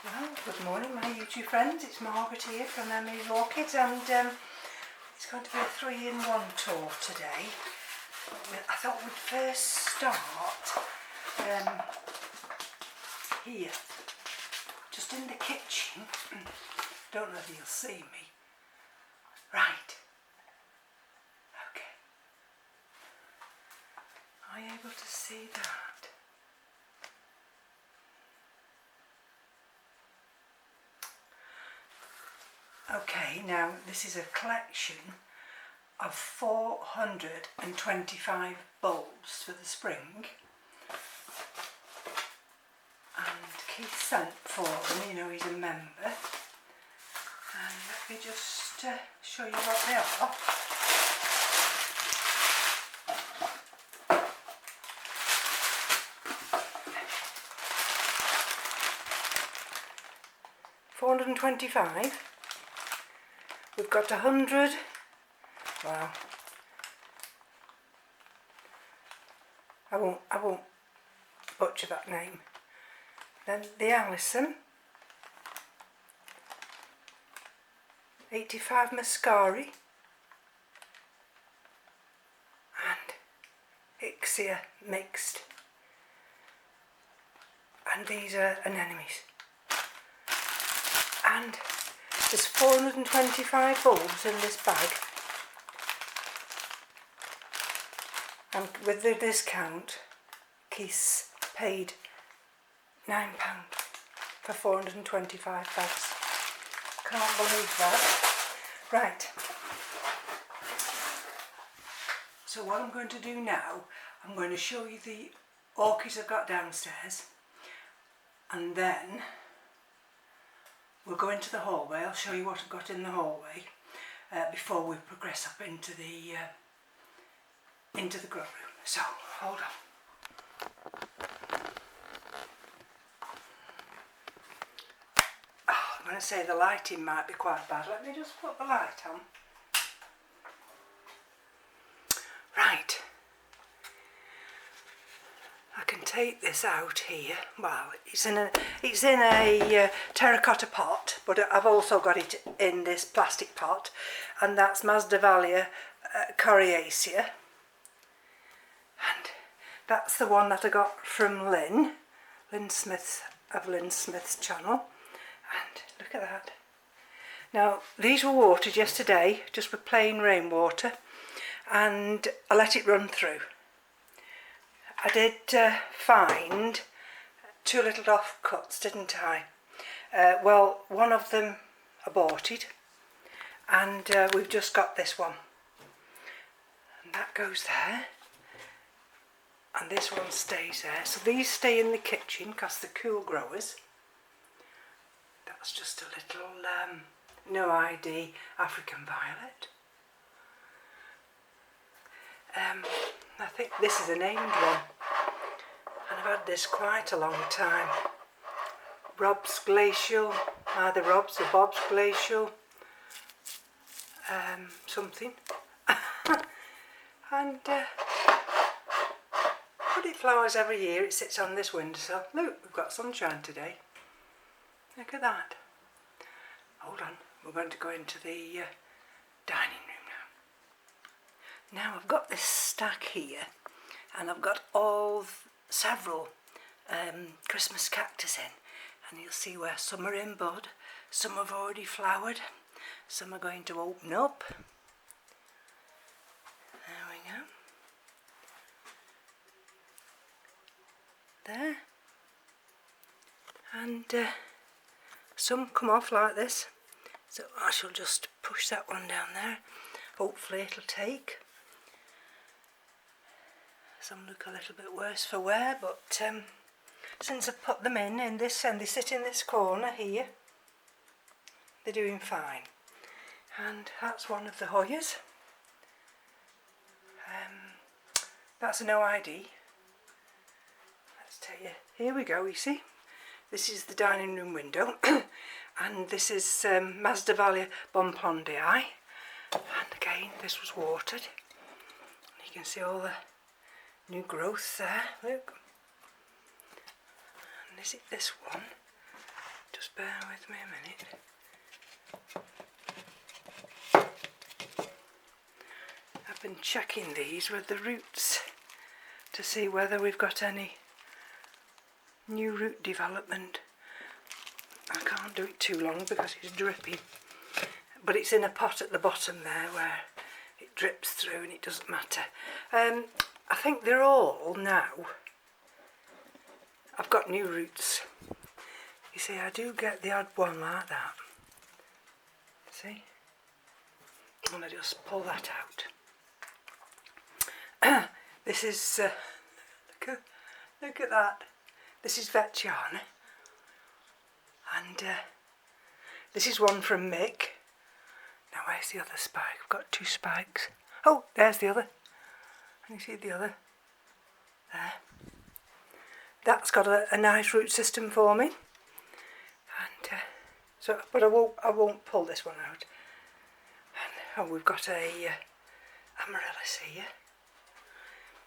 Well, good morning my YouTube friends, it's Margaret here from Amaryllis Orchids, and it's going to be a 3-in-1 tour today. I thought we'd first start here, just in the kitchen. Don't know if you'll see me. Right. Okay. Are you able to see that? Okay, now this is a collection of 425 bulbs for the spring, and Keith sent for them, you know, he's a member, and let me just show you what they are. $425. We've got 100, wow, I won't butcher that name. Then the Allison, 85 Mascari, and Ixia mixed, and these are anemones. And there's 425 bulbs in this bag, and with the discount Keith's paid £9 for 425 bags. Can't believe that. Right, so what I'm going to do now, I'm going to show you the orchids I've got downstairs, and then we'll go into the hallway. I'll show you what I've got in the hallway before we progress up into the grow room. So, hold on. Oh, I'm going to say the lighting might be quite bad. Let me just put the light on. Right. I can take this out here. Well, it's in a terracotta pot, but I've also got it in this plastic pot, and that's Masdevallia coriacea, and that's the one that I got from Lynn Smith of Lynn Smith's channel. And look at that. Now these were watered yesterday just with plain rainwater, and I let it run through. I did find 2 little offcuts, didn't I? Well, one of them aborted, and we've just got this one, and that goes there, and this one stays there. So these stay in the kitchen because they're cool growers. That's just a little no ID African violet. I think this is a named one, and I've had this quite a long time. Rob's Glacial, either Rob's or Bob's Glacial, something. And but it flowers every year. It sits on this windowsill. Look, we've got sunshine today. Look at that. Hold on, we're going to go into the dining room now. Now I've got this stack here, and I've got several Christmas cactus in, and you'll see where some are in bud, some have already flowered, some are going to open up. There we go. There. And some come off like this, so I shall just push that one down there. Hopefully it'll take. Some look a little bit worse for wear, but since I've put them in this, and they sit in this corner here, they're doing fine. And that's one of the Hoyas. That's a no ID. Let's tell you, here we go, you see. This is the dining room window, and this is Masdevallia Bonplandii. And again, this was watered. You can see all the new growth there, look. And is it this one? Just bear Give me a minute. I've been checking these with the roots to see whether we've got any new root development. I can't do it too long because it's dripping, but it's in a pot at the bottom there where it drips through and it doesn't matter. I think they're all now. I've got new roots. You see, I do get the odd one like that. See? I'm going to just pull that out. This is, look at that. This is Vetchiana. And this is one from Mick. Now where's the other spike? I've got two spikes. Oh, there's the other. Can you see the other? There. That's got a nice root system for me. And but I won't pull this one out. And, oh, we've got a Amaryllis here.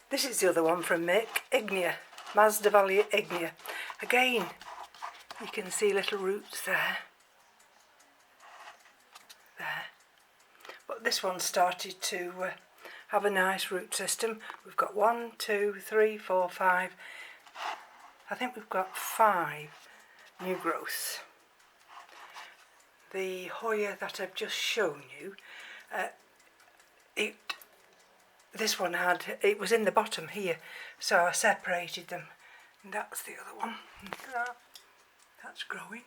This is the other one from Mick, Ignea, Mazda Valley Ignea. Again, you can see little roots there. There. But this one started to have a nice root system. We've got 1, 2, 3, 4, 5. I think we've got 5 new growths. The Hoya that I've just shown you, this one it was in the bottom here, so I separated them. And that's the other one. Look at that. That's growing.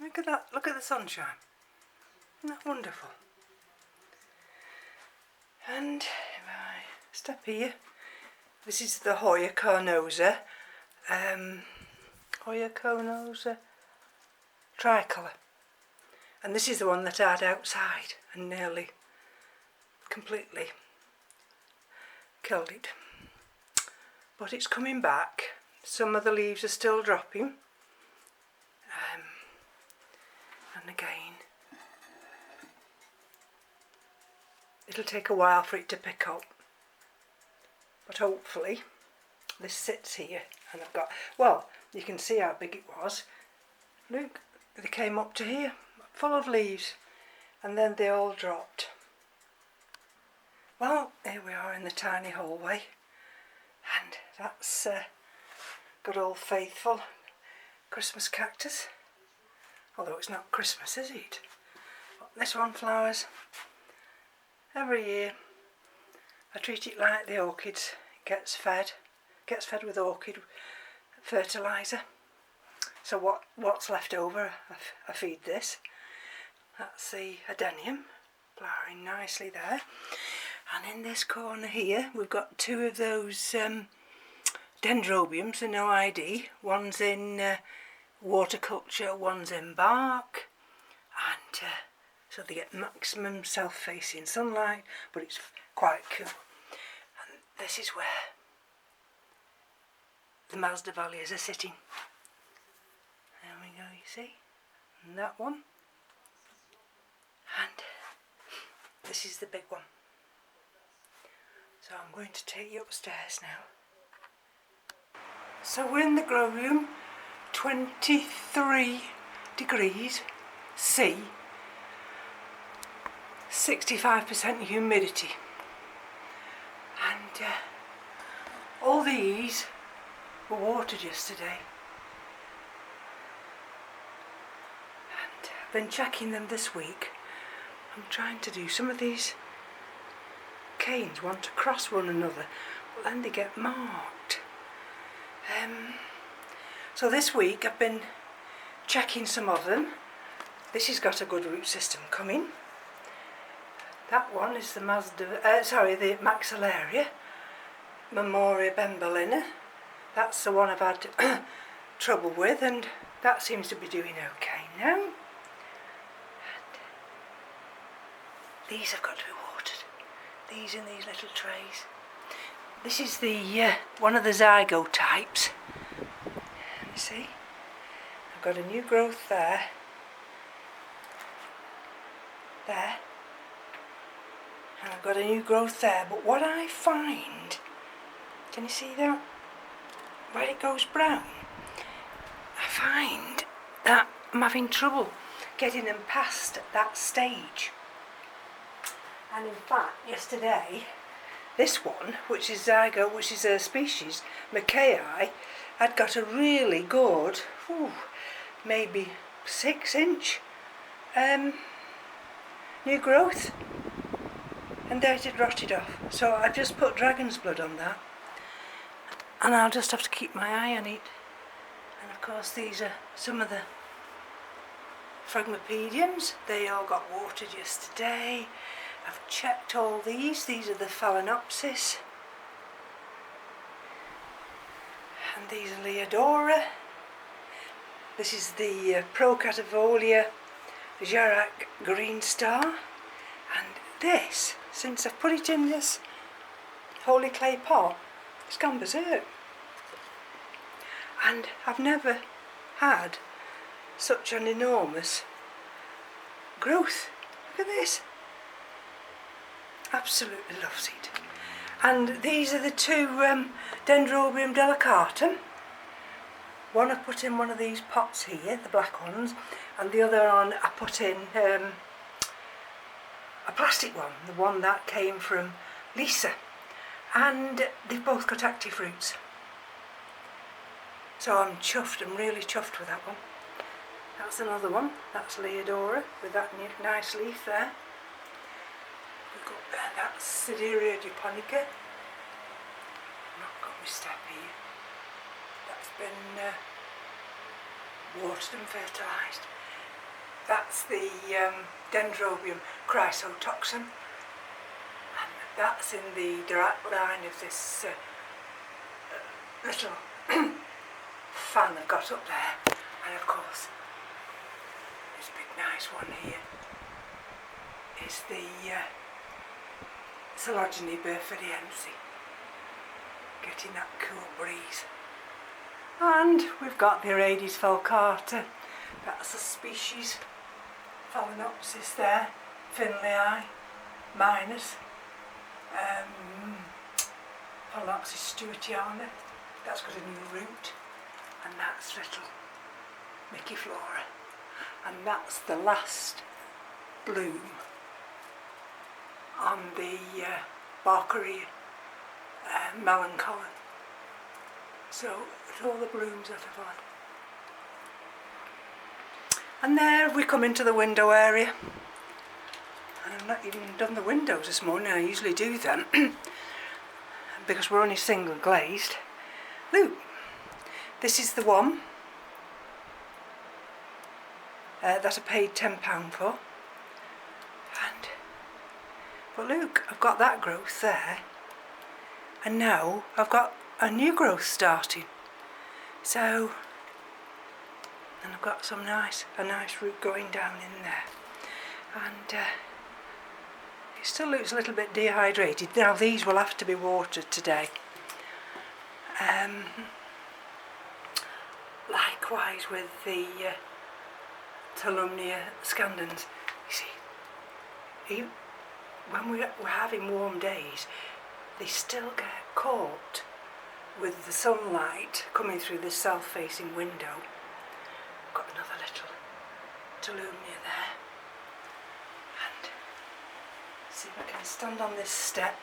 Look at that. Look at the sunshine. Isn't that wonderful? And if I step here, this is the Hoya carnosa. Hoya carnosa tricolour. And this is the one that I had outside and nearly completely killed it. But it's coming back. Some of the leaves are still dropping. And again, it'll take a while for it to pick up. But hopefully, this sits here and I've got, well, you can see how big it was. Look, they came up to here, full of leaves, and then they all dropped. Well, here we are in the tiny hallway, and that's good old faithful Christmas cactus. Although it's not Christmas, is it? But this one flowers every year. I treat it like the orchids. It gets fed with orchid fertiliser. So what's left over, I feed this. That's the adenium, flowering nicely there. And in this corner here, we've got 2 of those dendrobiums, the no ID. One's in waterculture, one's in bark, and so they get maximum self-facing sunlight, but it's quite cool. And this is where the Mazda Valleys are sitting. There we go, you see, and that one, and this is the big one. So I'm going to take you upstairs now. So we're in the grow room, 23 degrees C, 65% humidity, and all these were watered yesterday, and I've been checking them this week. I'm trying to do some of these canes want to cross one another, but then they get marked. So this week I've been checking some of them. This has got a good root system coming. That one is the the Maxillaria Memoria Bembellina. That's the one I've had trouble with, and that seems to be doing okay now. And these have got to be watered. These in these little trays. This is the one of the zygo types. You see, I've got a new growth there, and I've got a new growth there. But what I find, can you see that? Where it goes brown, I find that I'm having trouble getting them past that stage. And in fact, yesterday, this one, which is zygote, which is a species, McKay, had got a really good, maybe 6-inch new growth, and there it had rotted off. So I just put dragon's blood on that, and I'll just have to keep my eye on it. And of course these are some of the Phragmipediums. They all got watered yesterday. I've checked all these are the Phalaenopsis, and these are Leodora. This is the Procatavolia Jarac Green Star, and this, since I've put it in this holy clay pot, it's gone berserk. And I've never had such an enormous growth. Look at this. Absolutely loves it. And these are the two Dendrobium delicatum. One I put in one of these pots here, the black ones, and the other on I put in a plastic one, the one that came from Lisa. And they've both got active roots. So I'm chuffed, I'm really chuffed with that one. That's another one, that's Leodora with that nice leaf there. We've got that's Sideria japonica. I've not got my step here. That's been watered and fertilised. That's the Dendrobium chrysotoxum, and that's in the direct line of this little fan I've got up there. And of course, this big nice one here is the Coelogene Burforiense, getting that cool breeze. And we've got the Orchids falcata, that's a species, Phalaenopsis there, Finleyi minus, Phalaenopsis stewartiana, that's got a new root, and that's little Mickey Flora, and that's the last bloom on the Barkeria melancholy. So all the blooms that I've had. And there we come into the window area. And I've not even done the windows this morning. I usually do them because we're only single glazed. Look, this is the one that I paid £10 for. But look, I've got that growth there, and now I've got a new growth starting. So, and I've got a nice root going down in there, and it still looks a little bit dehydrated. Now these will have to be watered today. Likewise with the Tolumnia scandens. You see, when we're having warm days, they still get caught with the sunlight coming through this south-facing window. Got another little Tolumnia there. And see if I can stand on this step.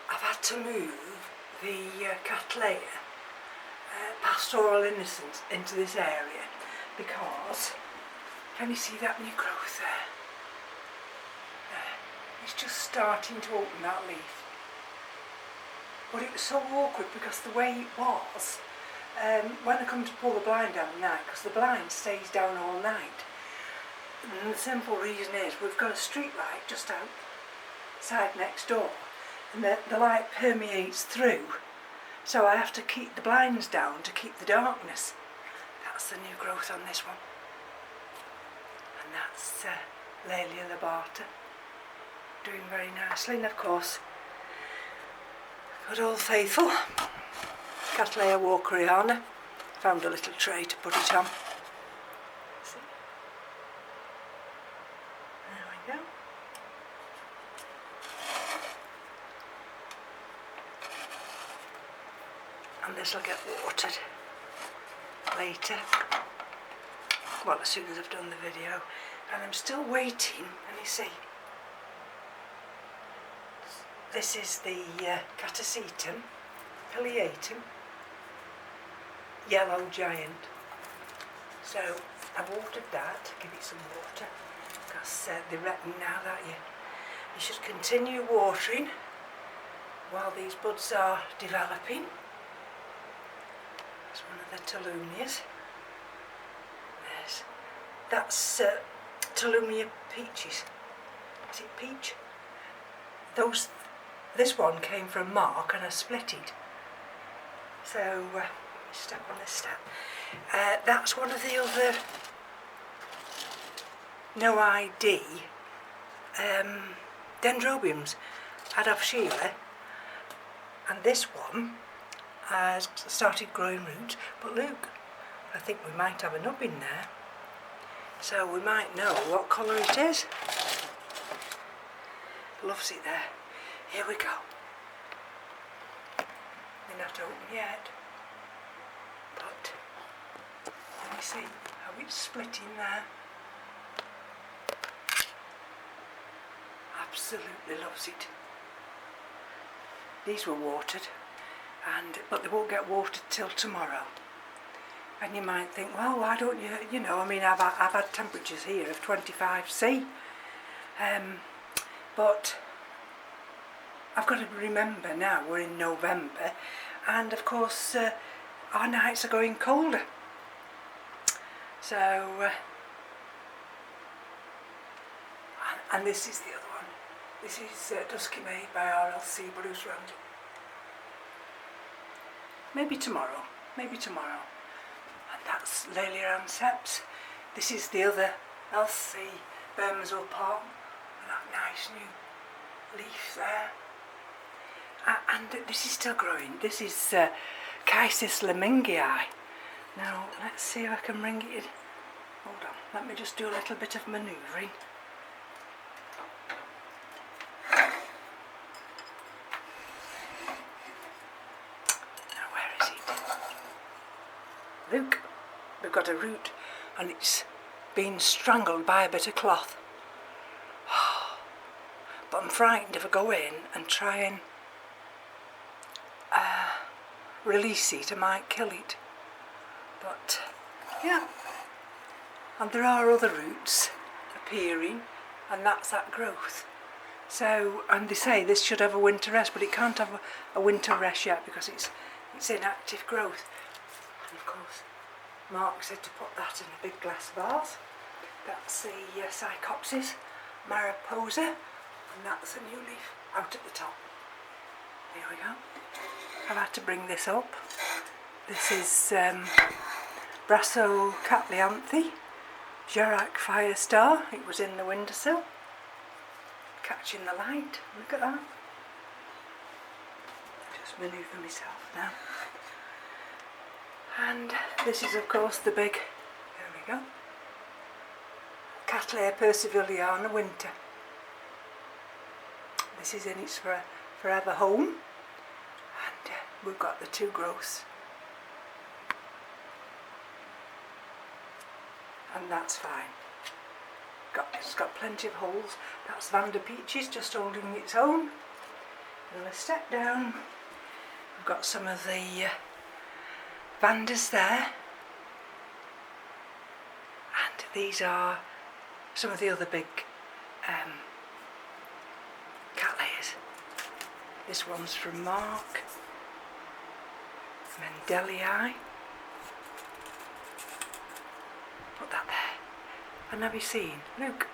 I've had to move the Cattleya Pastoral Innocence into this area because, can you see that new growth there? It's just starting to open that leaf. But it was so awkward because the way it was, when I come to pull the blind down at night, because the blind stays down all night, and the simple reason is we've got a street light just outside next door, and the light permeates through, so I have to keep the blinds down to keep the darkness. That's the new growth on this one. And that's Laelia lobata, doing very nicely. And of course, good old faithful Cattleya walkeriana. Found a little tray to put it on. See? There we go. And this will get watered later. well, as soon as I've done the video, and I'm still waiting. And you see, this is the Cactus pileatum, yellow giant. So I've watered that, give it some water, because they reckon now that you should continue watering while these buds are developing. It's one of the Tolumnias. That's Tolumnia peaches. Is it peach? This one came from Mark and I split it. So step on this step. That's one of the other no ID dendrobiums out of Sheila, and this one has started growing roots. But look, I think we might have a nub in there, so we might know what colour it is. Loves it there. Here we go. They're not open yet, but let me see how it's splitting there. Absolutely loves it. These were watered, but they won't get watered till tomorrow. And you might think, well, why don't you know, I mean, I've had temperatures here of 25°C, but I've got to remember now we're in November, and of course our nights are going colder. So, and this is the other one. This is Dusky Made by RLC Bruce Randall. Maybe tomorrow. And that's Laelia anceps. This is the other LC Burmese palm, and that nice new leaf there. And this is still growing. This is Cactus lemingii. Now let's see if I can bring it in. Hold on, let me just do a little bit of manoeuvring. Now where is it? Look, we've got a root and it's been strangled by a bit of cloth. But I'm frightened if I go in and try and release it, I might kill it. But yeah, and there are other roots appearing, and that's that growth. So, and they say this should have a winter rest, but it can't have a winter rest yet because it's in active growth. And of course, Mark said to put that in a big glass vase. That's the Psychopsis mariposa, and that's a new leaf out at the top. Here we go. I've had to bring this up. This is Brassocatlianthe, Gerac Firestar. It was in the windowsill, catching the light. Look at that. Just manoeuvre myself now. And this is of course the big, there we go, Cattleya perseviliana winter. This is in its forever home, and we've got the two growths, and that's fine. It's got plenty of holes. That's Vanda Peaches just holding its own. And a step down, we've got some of the Vandas there, and these are some of the other big Cattleyas. This one's from Mark, Mendelii. Put that there. And have you seen? Look,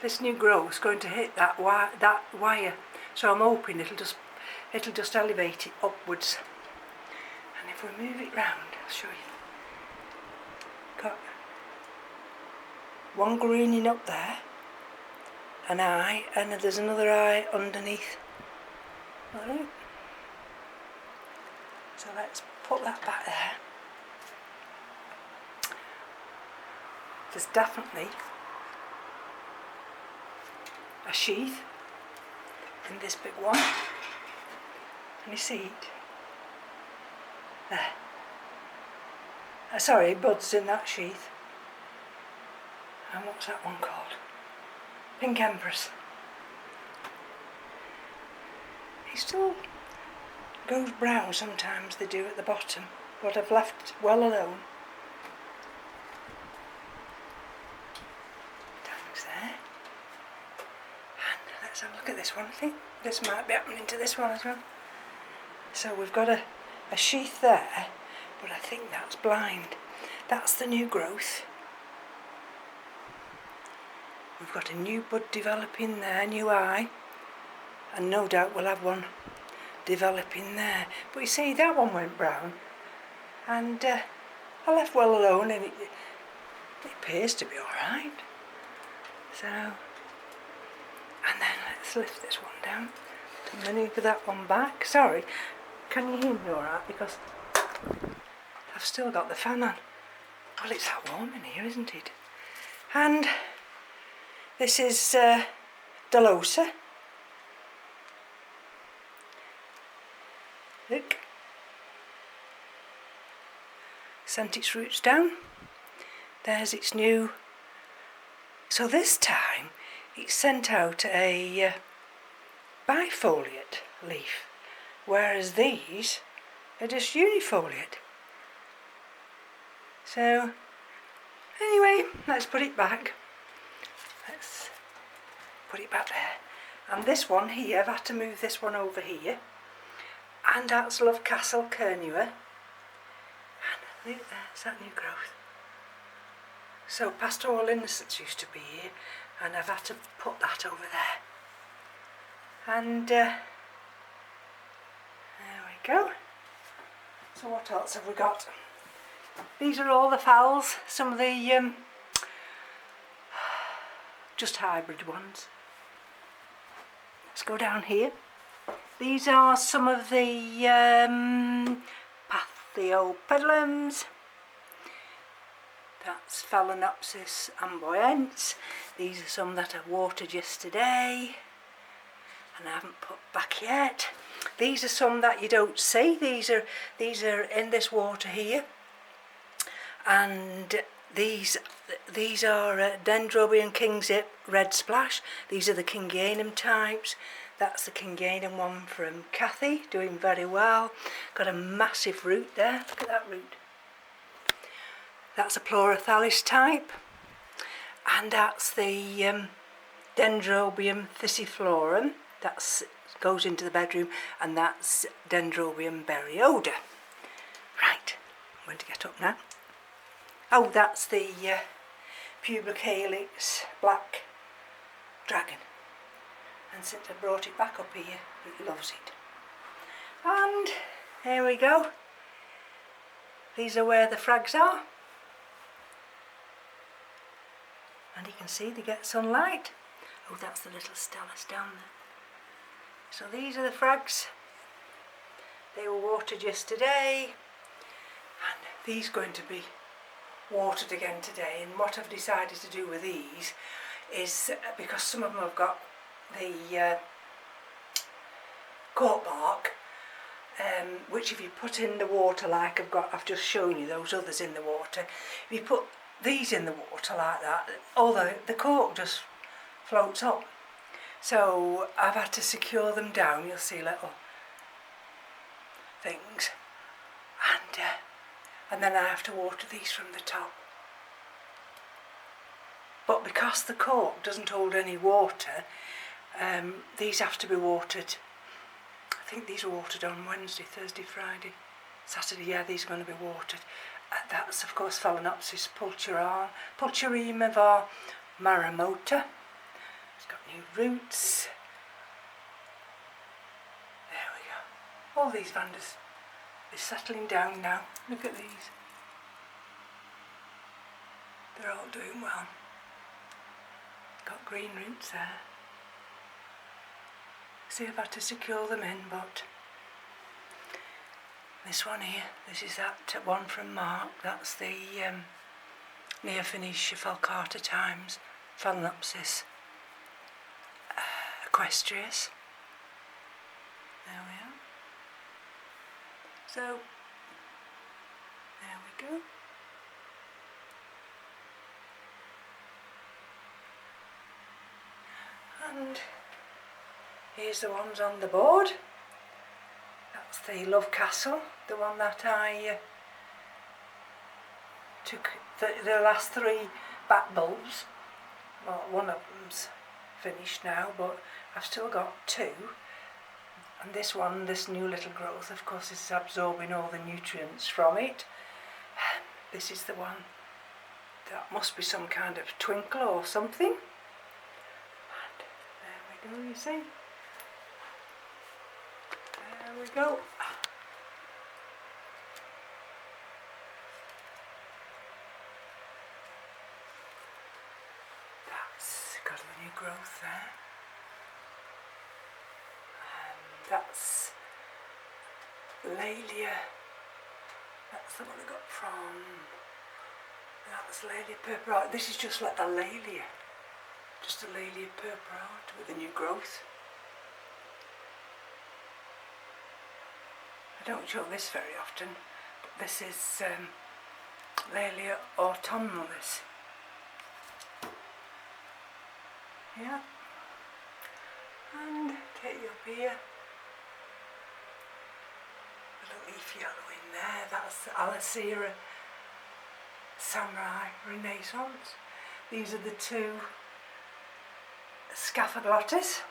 this new growth's going to hit that wire. So I'm hoping it'll just elevate it upwards. And if we move it round, I'll show you. Got one greening up there, an eye, and there's another eye underneath. Look. So let's put that back there. There's definitely a sheath in this big one. Can you see it? There. Sorry, buds in that sheath. And what's that one called? Pink Empress. It still goes brown sometimes, they do at the bottom, but I've left well alone. Thanks there. And let's have a look at this one. I think this might be happening to this one as well. So we've got a sheath there, but I think that's blind. That's the new growth. We've got a new bud developing there, new eye, and no doubt we'll have one developing there. But you see, that one went brown, and I left well alone, and it appears to be alright. So, and then let's lift this one down to manoeuvre that one back. Sorry, can you hear me alright? Because I've still got the fan on. Well, it's that warm in here, isn't it? And this is Delosa. Look. Sent its roots down. There's its new. So this time it's sent out a bifoliate leaf, whereas these are just unifoliate. So anyway, let's put it back. Let's put it back there. And this one here, I've had to move this one over here. And that's Love Castle Kernua. And look, there's that new growth. So Pastoral Innocence used to be here, and I've had to put that over there. And there we go. So what else have we got? These are all the phals, some of the just hybrid ones. Let's go down here. These are some of the Pathiopedilums. That's Phalaenopsis amboyens. These are some that I watered yesterday and I haven't put back yet. These are some that you don't see. These are in this water here, and these are Dendrobium Kingzip Red Splash. These are the Kingianum types. That's the Kingianum one from Kathy, doing very well. Got a massive root there. Look at that root. That's a Pleurophthalis type, and that's the Dendrobium thysiflorum. That goes into the bedroom, and that's Dendrobium berryoda. Right, I'm going to get up now. Oh, that's the Pubicalyx black dragon. And since I brought it back up here, it loves it. And here we go. These are where the frags are. And you can see they get sunlight. Oh, that's the little Stellus down there. So these are the frags. They were watered yesterday. And these are going to be watered again today. And what I've decided to do with these is, because some of them have got the cork bark, which if you put in the water like I've just shown you those others in the water, if you put these in the water like that, all the cork just floats up. So I've had to secure them down. You'll see little things, and then I have to water these from the top. But because the cork doesn't hold any water, these have to be watered. I think these are watered on Wednesday, Thursday, Friday, Saturday. Yeah, these are going to be watered. That's of course Phalaenopsis pulcherima var maramota. It's got new roots. There we go. All these vandas are settling down now. Look at these. They're all doing well. Got green roots there. See, I've had to secure them in, but this one here, this is that one from Mark. That's the Neophanesia falcata times, Phalaenopsis equestris. There we are. So, there we go. And here's the ones on the board. That's the Love Castle, the one that I took the last 3 back bulbs. Well, one of them's finished now, but I've still got 2. And this one, this new little growth, of course, is absorbing all the nutrients from it. This is the one that must be some kind of twinkle or something. And there we go, you see. There we go. That's got a new growth there. And that's Laelia. That's the one I got from. That's Laelia purpura. This is just like a Laelia. Just a Laelia purpura with a new growth. I don't show this very often, but this is Laelia autumnalis. Yeah. And take you up here. A little leaf yellow in there. That's Alicera Samurai Renaissance. These are the 2 Scaphoglottis.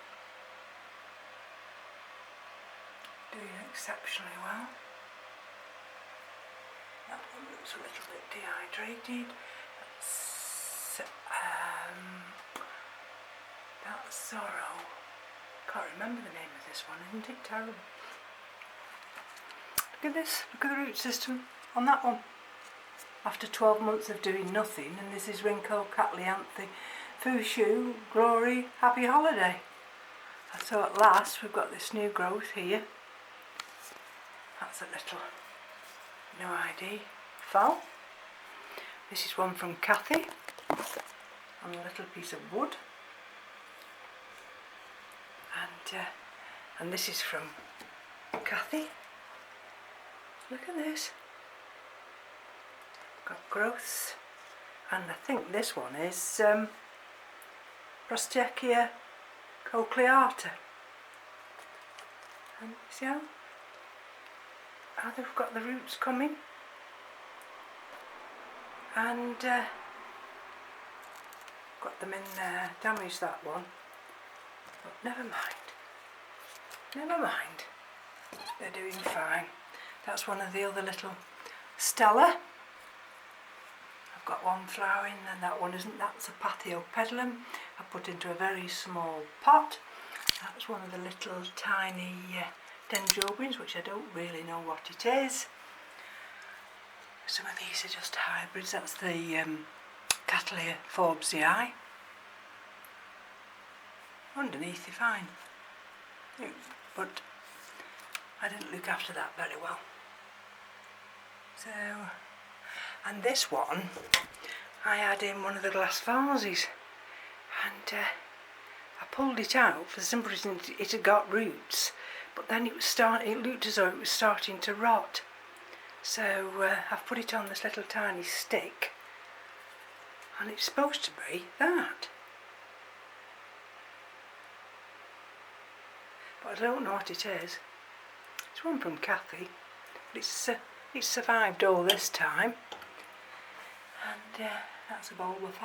Doing exceptionally well. That one looks a little bit dehydrated. That's Sorrow. Can't remember the name of this one, isn't it terrible? Look at this, look at the root system on that one. After 12 months of doing nothing, and this is Rinco Catlianthe, Fushu, Glory, Happy Holiday. And so at last we've got this new growth here. That's a little no ID fowl. This is one from Kathy on a little piece of wood. And this is from Kathy. Look at this. Got growths, and I think this one is Prostechia cochleata. And see how they've got the roots coming, and got them in there. Damaged that one, but never mind. Never mind. They're doing fine. That's one of the other little Stella. I've got one flowering and that one isn't. That's a Pathiopedilum. I put into a very small pot. That's one of the little tiny Dendrobiums, which I don't really know what it is. Some of these are just hybrids. That's the Cattleya Forbesii. Underneath they're fine. But I didn't look after that very well. So, and this one I had in one of the glass vases, and I pulled it out for the simple reason it had got roots, but then it looked as though it was starting to rot. So I've put it on this little tiny stick, and it's supposed to be that. But I don't know what it is. It's one from Kathy. It's survived all this time. And that's a bulb of